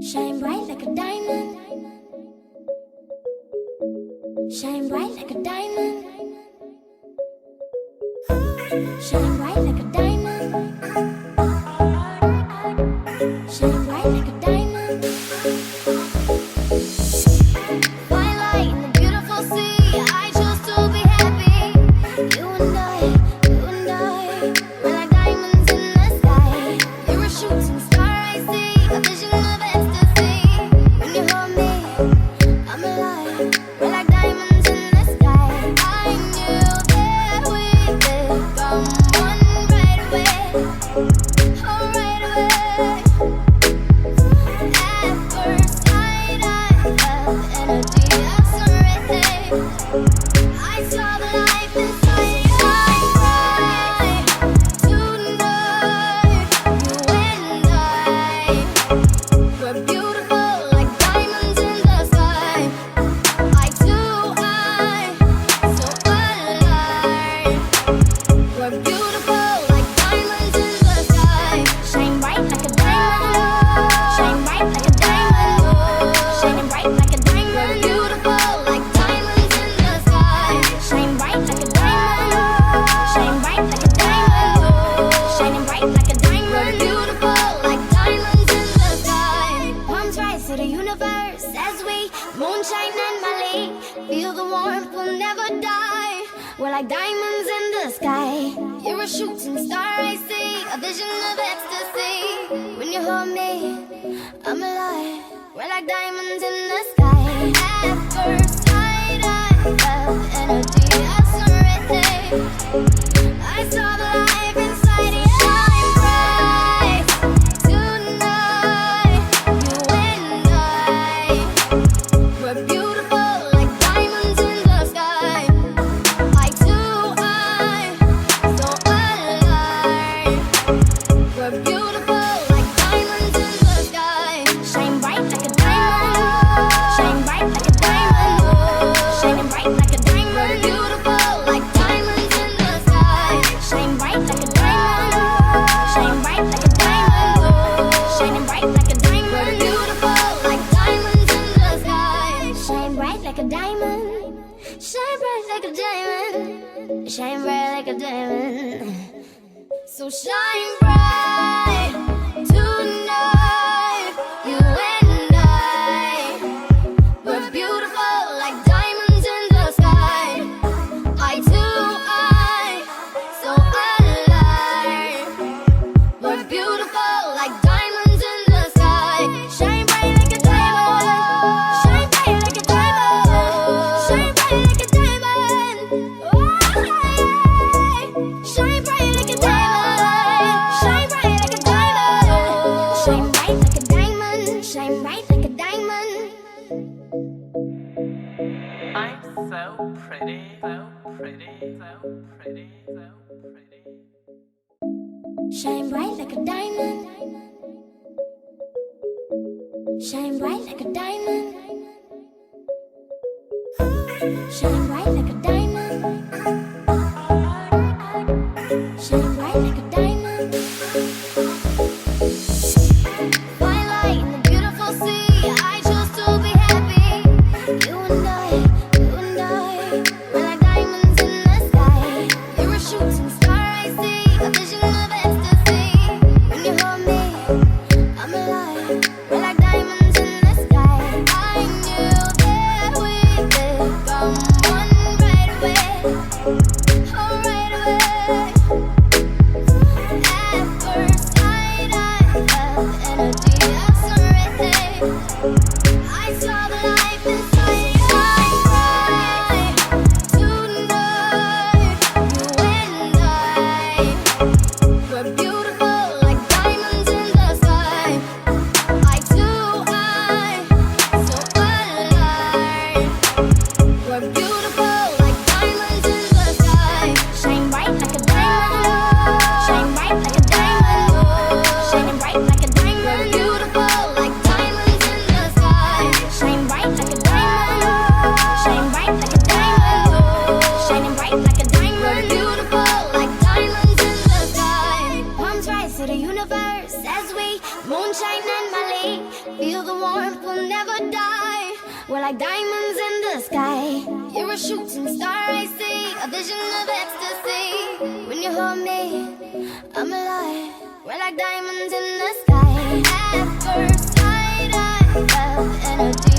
Shine bright like a diamond. Shine bright like a diamond. Shine bright like a diamond. Shine bright like a diamond. Twilight in the beautiful sea. I chose to be happy. You and I, we're like diamonds in the sky. You're a shooting star, I see, a vision of ecstasy. When you hold me, I'm alive. We're like diamonds in the sky. I knew that we could come one right away. Oh, right away. At first sight, I felt energy of surrender. I saw the life inside your eyes. Tonight, you and I, we're beautiful like diamonds in the sky. Eye to eye, so alive. We're beautiful like diamonds in the sky. Shine bright like a diamond. Shine bright like a diamond. Shining bright like a diamond. We're beautiful like diamonds in the sky. Shine bright like a diamond. Shine bright like a diamond. Shining bright like a diamond. We're beautiful like diamonds in the sky. Palms rise to the universe as we moonshine and Mali. Feel the warmth, we'll never die. We're like diamonds in the sky. You're a shooting star, I see, a vision of ecstasy. When you hold me, I'm alive. We're like diamonds in the sky. At first sight, I felt energy of surrender. I saw the life inside your eyes. Tonight, you and I, we're beautiful like diamonds in the sky. Eye to eye, so alive. We're beautiful like diamonds in the sky. Shine bright like a diamond. Shine bright like a diamond. Shining bright like a diamond. We're beautiful like diamonds in the sky. Shine bright like a diamond. Shine bright like a diamond. Shining bright like a diamond. We're beautiful like diamonds in the sky. Shine bright like a diamond. Shine bright like a diamond. Shine bright like a diamond. So shine bright tonight, you and I. We're beautiful like diamonds in the sky. Eye to eye, so alive. We're beautiful like diamonds in the sky. Shine bright like a diamond. Shine bright like a diamond. Shine bright like a diamond. Oh, shine bright like a diamond. Shine bright like a diamond. Shine bright like a diamond. Shine bright like a diamond. I'm so pretty, so pretty, so pretty, so pretty. Shine bright like a diamond. Shine bright like a diamond. Shine bright like a diamond. Shine bright like a diamond. Twilight in the beautiful sea. I chose to be happy. You and I, we're like diamonds in the sky. You're a shooting star, I see, a vision of ecstasy. When you hold me, I'm alive. We're like diamonds in the sky. I knew that we could come one right away. Oh, right away. At first sight, I felt energy of surrender. I saw the life inside your eyes. Tonight, you and I, we're beautiful like diamonds in the sky. Eye to eye, so alive. We're beautiful like diamonds in the sky. Shine bright like a diamond. Shine bright like a diamond. Shining bright like a diamond. We're beautiful like diamonds in the sky. Shine bright like a diamond. Feel the warmth, we'll never die. We're like diamonds in the sky. You're a shooting star, I see. A vision of ecstasy. When you hold me, I'm alive. We're like diamonds in the sky. At first sight, I felt energy.